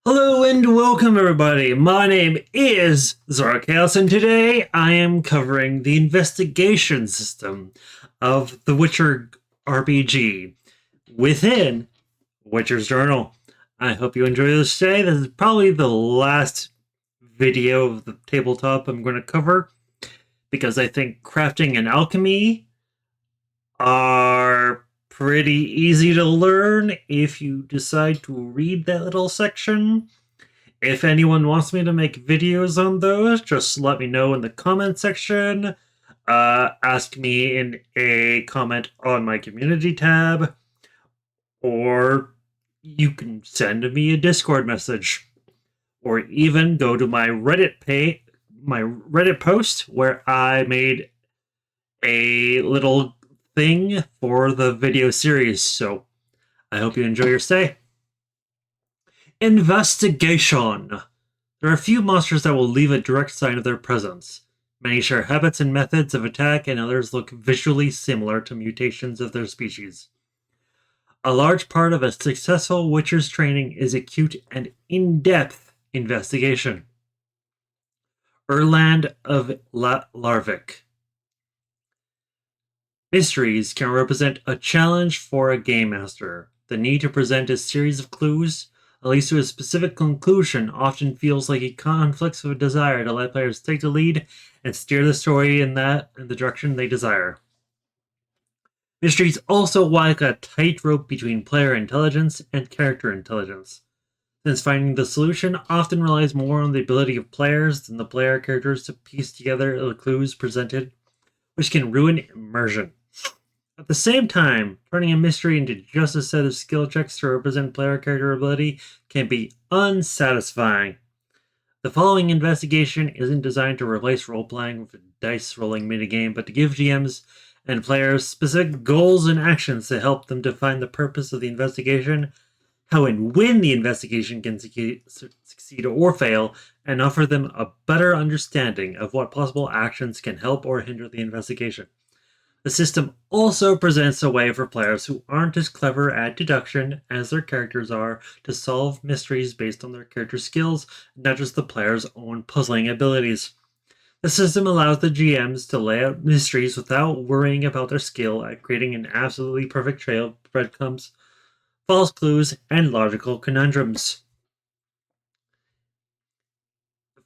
Hello and welcome everybody. My name is Zarchaos and today I am covering the investigation system of the Witcher RPG within Witcher's Journal. I hope you enjoy this today. This is probably the last video of the tabletop I'm going to cover because I think crafting and alchemy are pretty easy to learn if you decide to read that little section. If anyone wants me to make videos on those, just let me know in the comment section. Ask me in a comment on my community tab, or you can send me a Discord message, or even go to my Reddit post where I made a little thing for the video series. So I hope you enjoy your stay. Investigation. There are a few monsters that will leave a direct sign of their presence. Many share habits and methods of attack, and others look visually similar to mutations of their species. A large part of a successful Witcher's training is acute and in-depth investigation. Erland of Larvik. Mysteries can represent a challenge for a game master. The need to present a series of clues that leads to a specific conclusion often feels like it conflicts with a desire to let players take the lead and steer the story in the direction they desire. Mysteries also walk a tightrope between player intelligence and character intelligence, since finding the solution often relies more on the ability of players than the player characters to piece together the clues presented, which can ruin immersion. At the same time, turning a mystery into just a set of skill checks to represent player character ability can be unsatisfying. The following investigation isn't designed to replace role-playing with a dice rolling minigame, but to give GMs and players specific goals and actions to help them define the purpose of the investigation, how and when the investigation can succeed or fail, and offer them a better understanding of what possible actions can help or hinder the investigation. The system also presents a way for players who aren't as clever at deduction as their characters are to solve mysteries based on their character skills, not just the player's own puzzling abilities. The system allows the GMs to lay out mysteries without worrying about their skill at creating an absolutely perfect trail of breadcrumbs, false clues, and logical conundrums.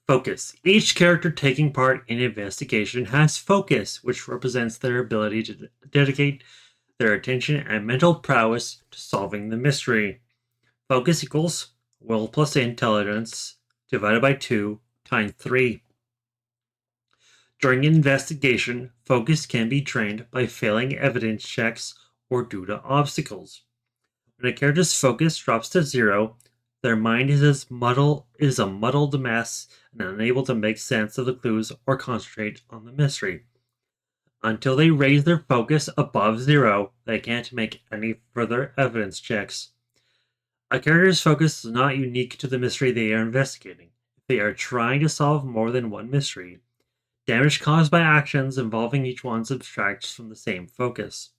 Focus. Each character taking part in an investigation has focus, which represents their ability to dedicate their attention and mental prowess to solving the mystery. Focus equals will plus intelligence divided by 2 times 3. During an investigation, focus can be drained by failing evidence checks or due to obstacles. When a character's focus drops to 0, their mind is a muddled mess and unable to make sense of the clues or concentrate on the mystery. Until they raise their focus above 0, they can't make any further evidence checks. A character's focus is not unique to the mystery they are investigating. If they are trying to solve more than one mystery, damage caused by actions involving each one subtracts from the same focus.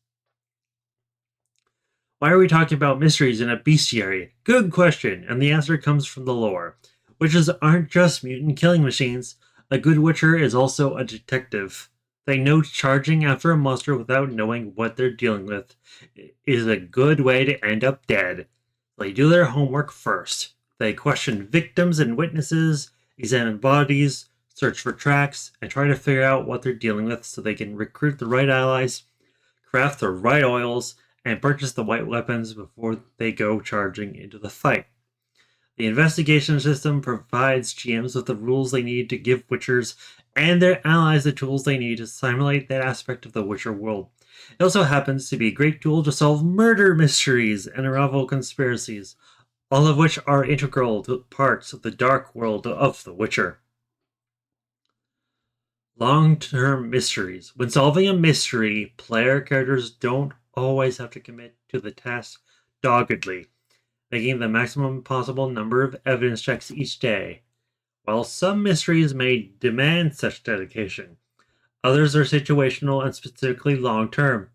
Why are we talking about mysteries in a bestiary? Good question, and the answer comes from the lore. Witches aren't just mutant killing machines. A good witcher is also a detective. They know charging after a monster without knowing what they're dealing with is a good way to end up dead. They do their homework first. They question victims and witnesses, examine bodies, search for tracks, and try to figure out what they're dealing with so they can recruit the right allies, craft the right oils, and purchase the right weapons before they go charging into the fight. The investigation system provides GMs with the rules they need to give Witchers and their allies the tools they need to simulate that aspect of the Witcher world. It also happens to be a great tool to solve murder mysteries and unravel conspiracies, all of which are integral to parts of the dark world of the Witcher. Long-term mysteries. When solving a mystery, player characters don't always have to commit to the task doggedly, making the maximum possible number of evidence checks each day. While some mysteries may demand such dedication, others are situational and specifically long-term.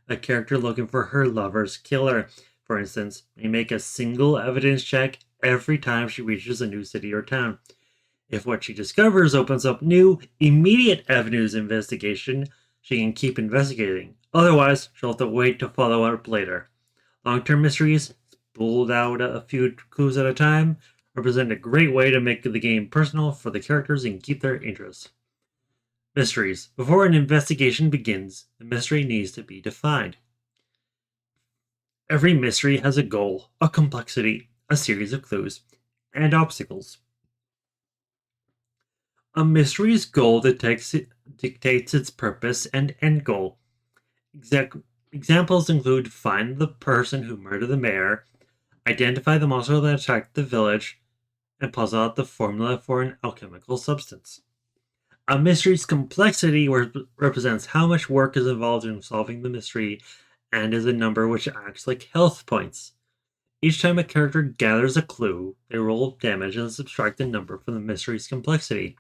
A character looking for her lover's killer, for instance, may make a single evidence check every time she reaches a new city or town. If what she discovers opens up new, immediate avenues of investigation, she can keep investigating. Otherwise, she'll have to wait to follow up later. Long-term mysteries, spooled out a few clues at a time, represent a great way to make the game personal for the characters and keep their interest. Mysteries. Before an investigation begins, the mystery needs to be defined. Every mystery has a goal, a complexity, a series of clues, and obstacles. A mystery's goal dictates its purpose and end goal. Examples include find the person who murdered the mayor, identify the monster that attacked the village, and puzzle out the formula for an alchemical substance. A mystery's complexity represents how much work is involved in solving the mystery and is a number which acts like health points. Each time a character gathers a clue, they roll damage and subtract the number from the mystery's complexity.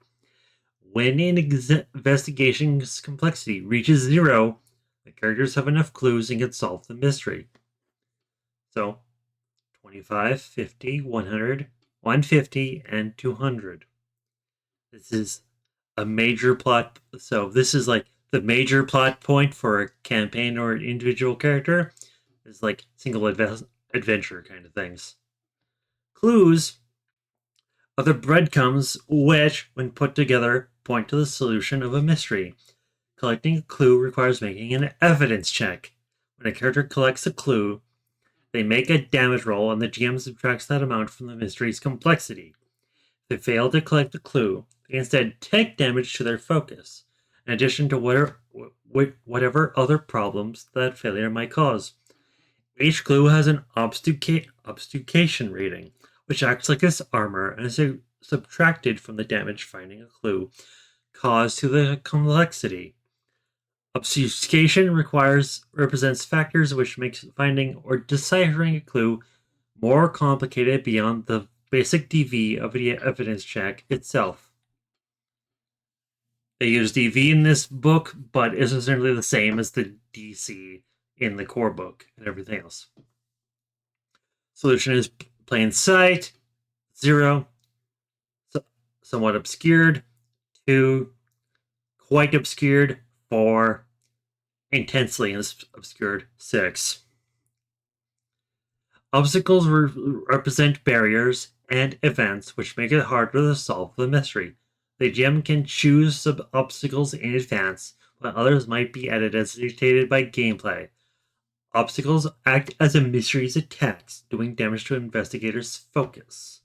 When an investigation's complexity reaches 0, the characters have enough clues and can solve the mystery. So, 25, 50, 100, 150, and 200. This is a major plot. So, this is like the major plot point for a campaign or an individual character. It's like single adventure kind of things. Clues are the breadcrumbs which, when put together, point to the solution of a mystery. Collecting a clue requires making an evidence check. When a character collects a clue, they make a damage roll and the GM subtracts that amount from the mystery's complexity. If they fail to collect the clue, they instead take damage to their focus, in addition to whatever other problems that failure might cause. Each clue has an obfuscation rating, which acts like its armor and is subtracted from the damage finding a clue caused to the complexity. Obfuscation represents factors which make finding or deciphering a clue more complicated beyond the basic DV of the evidence check itself. They use DV in this book, but it's essentially the same as the DC in the core book and everything else. Solution is plain sight, 0, somewhat obscured, 2, quite obscured, 4, intensely obscured, 6. Obstacles represent barriers and events which make it harder to solve the mystery. The GM can choose sub-obstacles in advance, but others might be added as dictated by gameplay. Obstacles act as a mystery's attacks, doing damage to investigators' focus.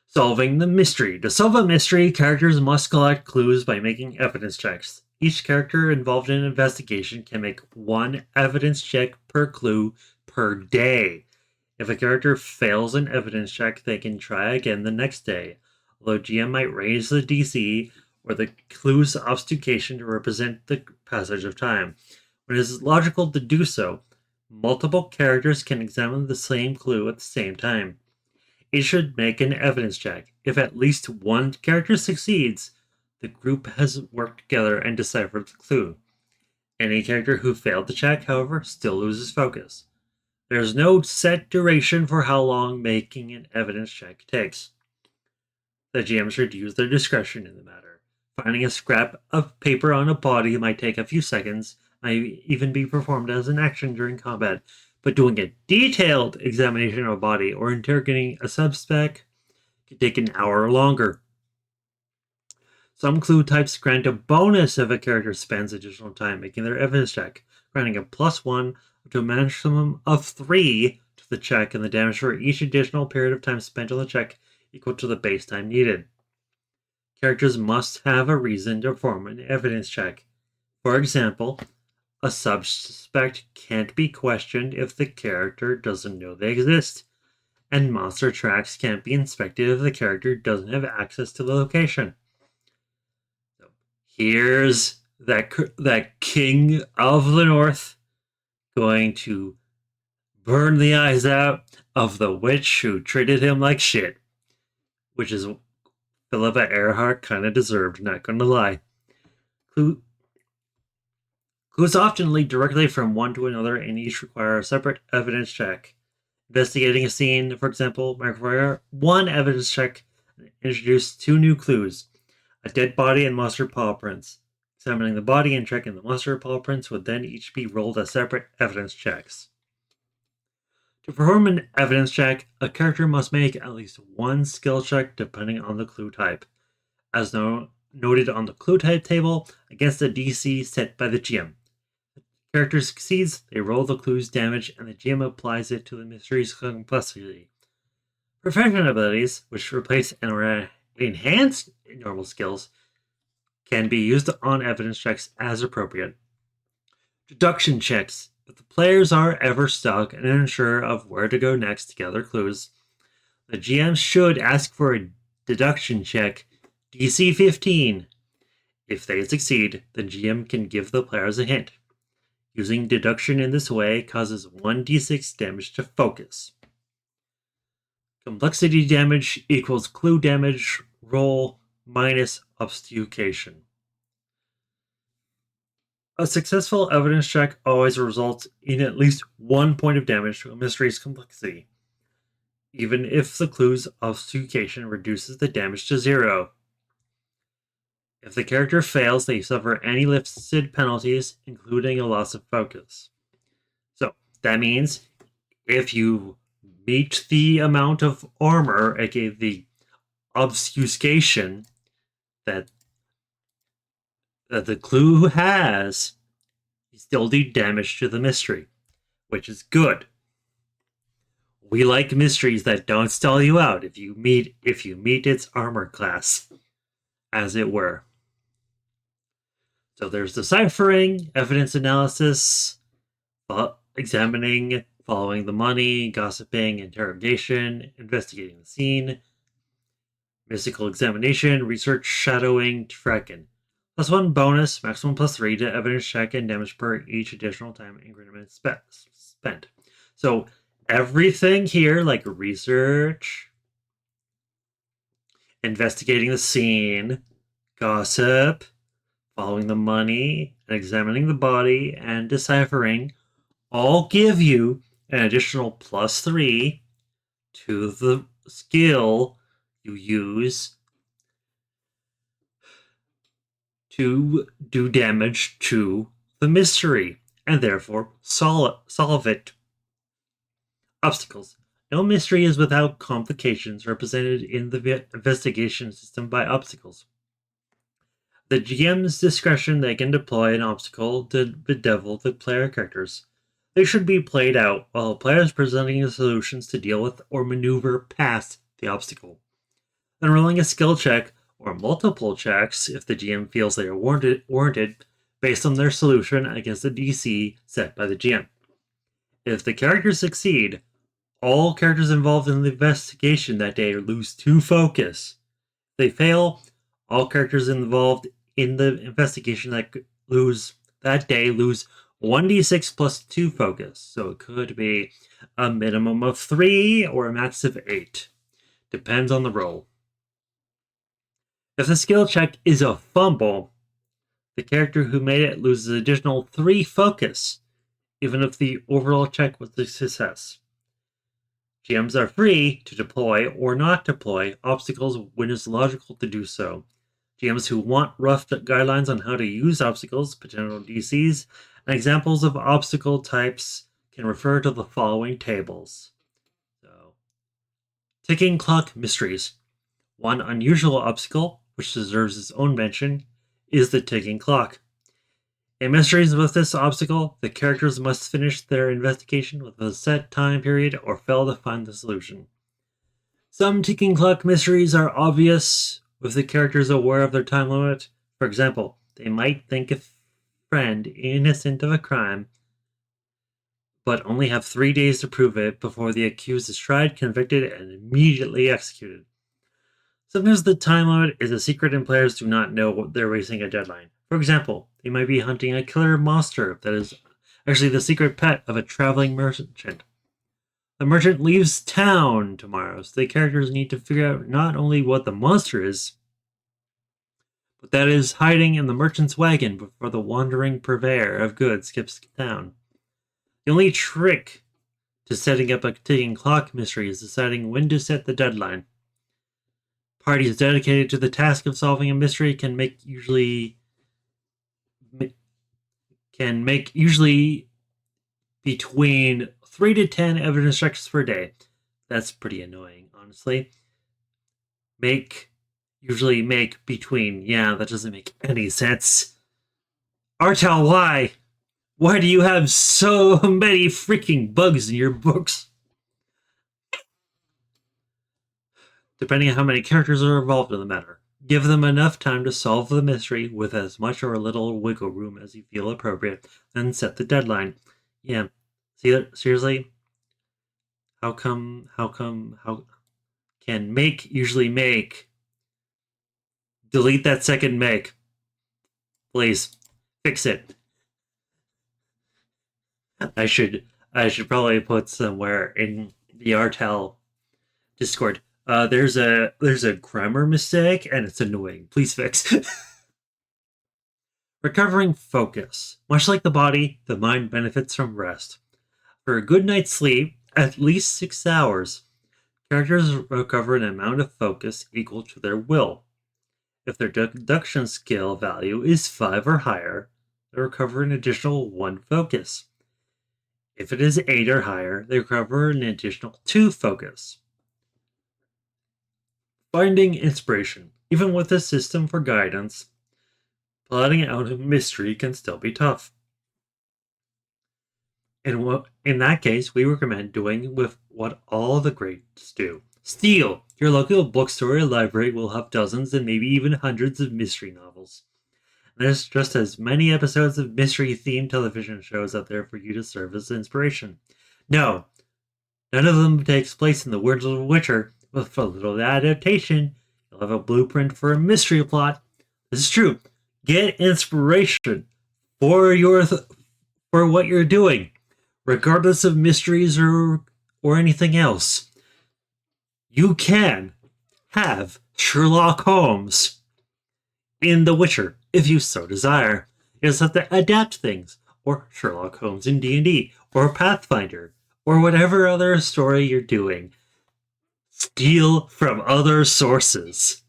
Solving the mystery. To solve a mystery, characters must collect clues by making evidence checks. Each character involved in an investigation can make 1 evidence check per clue per day. If a character fails an evidence check, they can try again the next day, although GM might raise the DC or the clue's obfuscation to represent the passage of time. When it is logical to do so, multiple characters can examine the same clue at the same time. It should make an evidence check. If at least 1 character succeeds, the group has worked together and deciphered the clue. Any character who failed the check, however, still loses focus. There is no set duration for how long making an evidence check takes. The GM should use their discretion in the matter. Finding a scrap of paper on a body might take a few seconds, might even be performed as an action during combat, but doing a detailed examination of a body or interrogating a suspect could take an hour or longer. Some clue types grant a bonus if a character spends additional time making their evidence check, granting a +1 up to a maximum of 3 to the check, and the damage for each additional period of time spent on the check equal to the base time needed. Characters must have a reason to perform an evidence check. For example, a suspect can't be questioned if the character doesn't know they exist, and monster tracks can't be inspected if the character doesn't have access to the location. So here's that king of the north going to burn the eyes out of the witch who treated him like shit, which is Philippa Earhart kind of deserved, not gonna lie. Clues often lead directly from one to another and each require a separate evidence check. Investigating a scene, for example, might require one evidence check and introduce two new clues: a dead body and monster paw prints. Examining the body and checking the monster paw prints would then each be rolled as separate evidence checks. To perform an evidence check, a character must make at least one skill check depending on the clue type, as noted on the clue type table, against a DC set by the GM. If the character succeeds, they roll the clue's damage and the GM applies it to the mystery's complexity. Professional abilities, which replace and enhance normal skills, can be used on evidence checks as appropriate. Deduction checks. If the players are ever stuck and unsure of where to go next to gather clues, the GM should ask for a deduction check, DC 15. If they succeed, the GM can give the players a hint. Using deduction in this way causes 1d6 damage to focus. Complexity damage equals clue damage roll minus obfuscation. A successful evidence check always results in at least 1 point of damage to a mystery's complexity, even if the clue's obfuscation reduces the damage to 0. If the character fails, they suffer any listed penalties, including a loss of focus. So that means if you meet the amount of armor, aka the obfuscation that the clue has, you still do damage to the mystery, which is good. We like mysteries that don't stall you out if you meet its armor class, as it were. So there's deciphering, evidence analysis, examining, following the money, gossiping, interrogation, investigating the scene, mystical examination, research, shadowing, tracking. +1 bonus, maximum +3 to evidence check and damage per each additional time increment spent. So everything here, like research, investigating the scene, gossip, following the money, and examining the body, and deciphering, all give you an additional +3 to the skill you use to do damage to the mystery, and therefore solve it. Obstacles. No mystery is without complications represented in the investigation system by obstacles. The GM's discretion, they can deploy an obstacle to bedevil the player characters. They should be played out while the player is presenting solutions to deal with or maneuver past the obstacle. Then rolling a skill check or multiple checks if the GM feels they are warranted based on their solution against the DC set by the GM. If the characters succeed, all characters involved in the investigation that day lose 2 focus. If they fail, all characters involved in the investigation that day lose 1d6 plus 2 focus. So it could be a minimum of 3 or a max of 8. Depends on the roll. If the skill check is a fumble, the character who made it loses an additional 3 focus, even if the overall check was a success. GMs are free to deploy or not deploy obstacles when it's logical to do so. GMs who want rough guidelines on how to use obstacles, potential DCs, and examples of obstacle types can refer to the following tables. So, ticking clock mysteries. One unusual obstacle, which deserves its own mention, is the ticking clock. In mysteries with this obstacle, the characters must finish their investigation with a set time period or fail to find the solution. Some ticking clock mysteries are obvious, with the characters aware of their time limit. For example, they might think a friend innocent of a crime, but only have 3 days to prove it before the accused is tried, convicted, and immediately executed. Sometimes the time limit is a secret and players do not know they're racing a deadline. For example, they might be hunting a killer monster that is actually the secret pet of a traveling merchant. The merchant leaves town tomorrow, so the characters need to figure out not only what the monster is, but that is hiding in the merchant's wagon before the wandering purveyor of goods skips town. The only trick to setting up a ticking clock mystery is deciding when to set the deadline. Parties dedicated to the task of solving a mystery can make usually between 3 to 10 evidence checks per day. That's pretty annoying, honestly. Usually make between, that doesn't make any sense. Artel, why? Why do you have so many freaking bugs in your books? Depending on how many characters are involved in the matter. Give them enough time to solve the mystery with as much or little wiggle room as you feel appropriate, then set the deadline. Yeah. See, seriously? How can make usually make? Delete that second make. Please. Fix it. I should probably put somewhere in the Artel Discord. There's a grammar mistake and it's annoying. Please fix. Recovering focus. Much like the body, the mind benefits from rest. For a good night's sleep, at least 6 hours, characters recover an amount of focus equal to their will. If their deduction skill value is 5 or higher, they recover an additional 1 focus. If it is 8 or higher, they recover an additional 2 focus. Finding inspiration. Even with a system for guidance, plotting out a mystery can still be tough. In that case, we recommend doing with what all the greats do. Steal! Your local bookstore or library will have dozens and maybe even hundreds of mystery novels. There's just as many episodes of mystery-themed television shows out there for you to serve as inspiration. No, none of them takes place in the world of Witcher. With a little adaptation, you'll have a blueprint for a mystery plot. This is true. Get inspiration for what you're doing, regardless of mysteries or anything else. You can have Sherlock Holmes in The Witcher if you so desire. You just have to adapt things, or Sherlock Holmes in D&D, or Pathfinder, or whatever other story you're doing. Steal from other sources.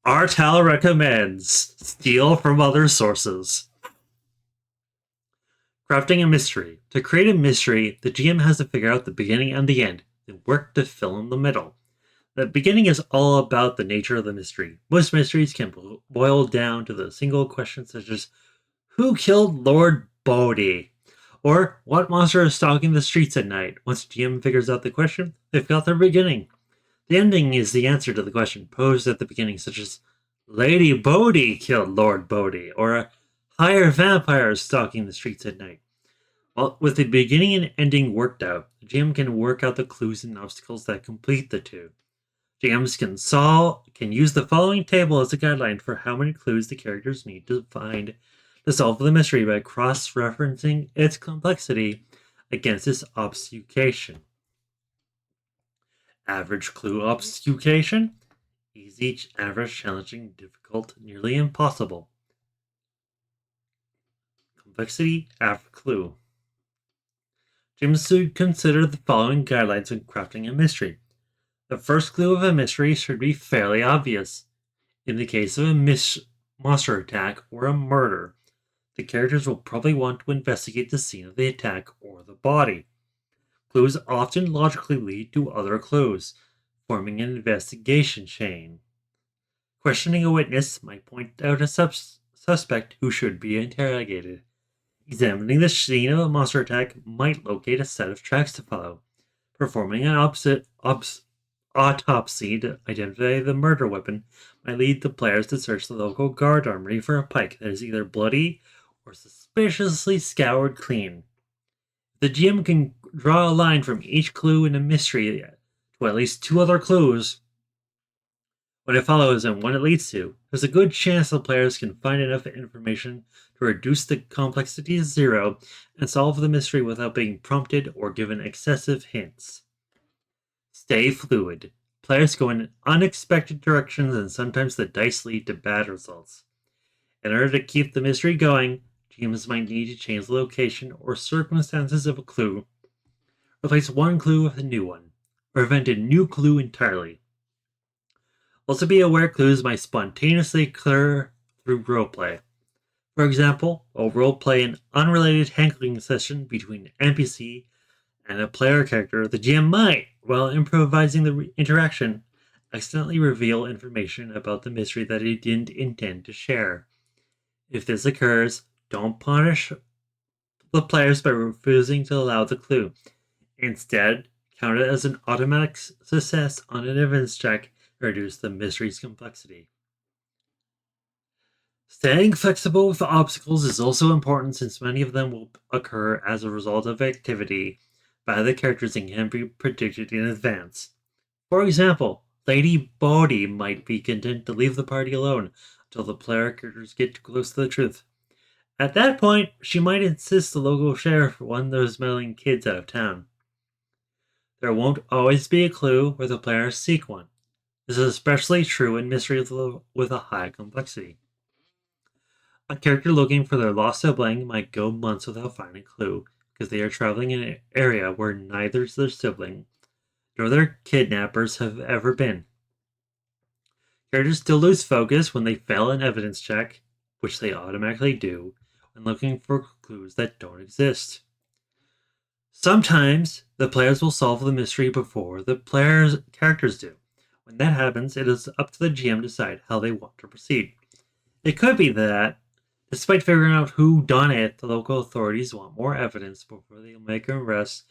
Artel recommends steal from other sources. Crafting a mystery. To create a mystery, the GM has to figure out the beginning and the end, then work to fill in the middle. The beginning is all about the nature of the mystery. Most mysteries can boil down to the single question such as, who killed Lord Bodhi? Or, what monster is stalking the streets at night? Once GM figures out the question, they've got their beginning. The ending is the answer to the question posed at the beginning, such as, Lady Bodhi killed Lord Bodhi, or a higher vampire is stalking the streets at night. Well, with the beginning and ending worked out, the GM can work out the clues and obstacles that complete the two. GMs can use the following table as a guideline for how many clues the characters need to find to solve the mystery by cross-referencing its complexity against its obfuscation. Average clue obfuscation. Easy, average, challenging, difficult, nearly impossible. Complexity, average clue. GMs should consider the following guidelines when crafting a mystery. The first clue of a mystery should be fairly obvious. In the case of a monster attack or a murder, the characters will probably want to investigate the scene of the attack or the body. Clues often logically lead to other clues, forming an investigation chain. Questioning a witness might point out a suspect who should be interrogated. Examining the scene of a monster attack might locate a set of tracks to follow. Performing an autopsy to identify the murder weapon might lead the players to search the local guard armory for a pike that is either bloody or suspiciously scoured clean. The GM can draw a line from each clue in a mystery to at least 2 other clues. What it follows and what it leads to, there's a good chance the players can find enough information to reduce the complexity to 0 and solve the mystery without being prompted or given excessive hints. Stay fluid. Players go in unexpected directions and sometimes the dice lead to bad results. In order to keep the mystery going, GMs might need to change the location or circumstances of a clue, replace one clue with a new one, or invent a new clue entirely. Also be aware clues might spontaneously occur through roleplay. For example, a roleplay an unrelated hankling session between an NPC and a player character, the GM might, while improvising the interaction, accidentally reveal information about the mystery that he didn't intend to share. If this occurs, don't punish the players by refusing to allow the clue. Instead, count it as an automatic success on an evidence check and reduce the mystery's complexity. Staying flexible with the obstacles is also important since many of them will occur as a result of activity by the characters and can be predicted in advance. For example, Lady Bodhi might be content to leave the party alone until the player characters get close to the truth. At that point, she might insist the local sheriff run those meddling kids out of town. There won't always be a clue where the players seek one. This is especially true in mysteries with a high complexity. A character looking for their lost sibling might go months without finding a clue because they are traveling in an area where neither their sibling nor their kidnappers have ever been. Characters still lose focus when they fail an evidence check, which they automatically do when looking for clues that don't exist. Sometimes the players will solve the mystery before the players' characters do. When that happens, it is up to the GM to decide how they want to proceed. It could be that, despite figuring out who done it, the local authorities want more evidence before they make an arrest,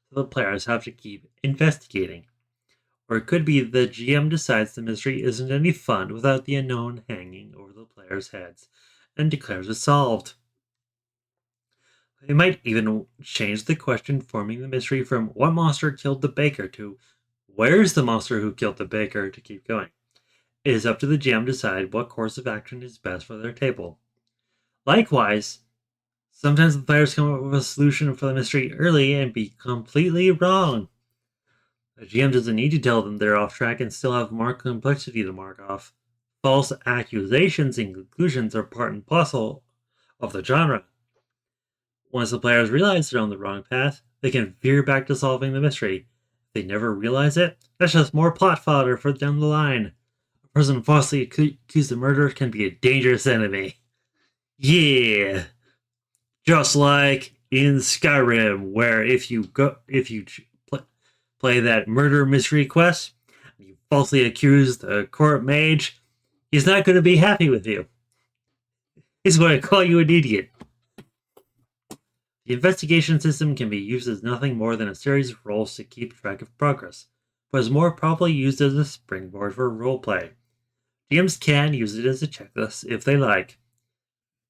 so the players have to keep investigating. Or it could be the GM decides the mystery isn't any fun without the unknown hanging over the players' heads and declares it solved. They might even change the question forming the mystery from what monster killed the baker to where's the monster who killed the baker to keep going. It is up to the GM to decide what course of action is best for their table. Likewise, sometimes the players come up with a solution for the mystery early and be completely wrong. The GM doesn't need to tell them they're off track and still have more complexity to mark off. False accusations and conclusions are part and parcel of the genre. Once the players realize they're on the wrong path, they can veer back to solving the mystery. If they never realize it, that's just more plot fodder for down the line. A person falsely accused of murder can be a dangerous enemy. Yeah! Just like in Skyrim, where if you play that murder mystery quest, and you falsely accuse the court mage, he's not going to be happy with you. He's going to call you an idiot. The investigation system can be used as nothing more than a series of rolls to keep track of progress, but is more properly used as a springboard for roleplay. GMs can use it as a checklist if they like,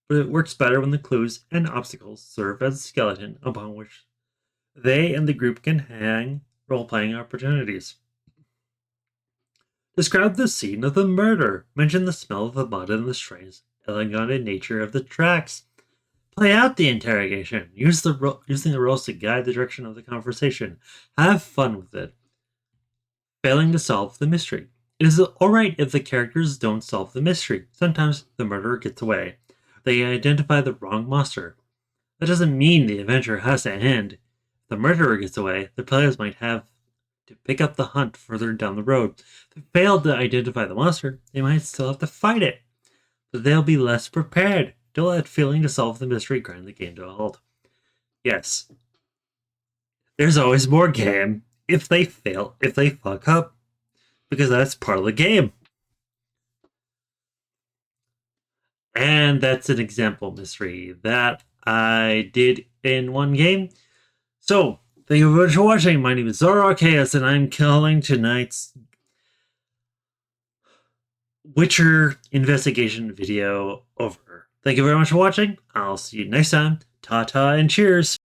but it works better when the clues and obstacles serve as a skeleton upon which they and the group can hang role-playing opportunities. Describe the scene of the murder. Mention the smell of the mud and the strange, elegant nature of the tracks. Play out the interrogation. Using the roles to guide the direction of the conversation. Have fun with it. Failing to solve the mystery. It is alright if the characters don't solve the mystery. Sometimes the murderer gets away. They identify the wrong monster. That doesn't mean the adventure has to end. If the murderer gets away, the players might have to pick up the hunt further down the road. If they fail to identify the monster, they might still have to fight it, but they'll be less prepared. Don't let failing to solve the mystery grind the game to a halt. Yes, there's always more game if they fuck up, because that's part of the game. And that's an example mystery that I did in one game. So, thank you very much for watching. My name is Zoro Chaos, and I'm calling tonight's Witcher investigation video over. Thank you very much for watching. I'll see you next time. Ta-ta and cheers.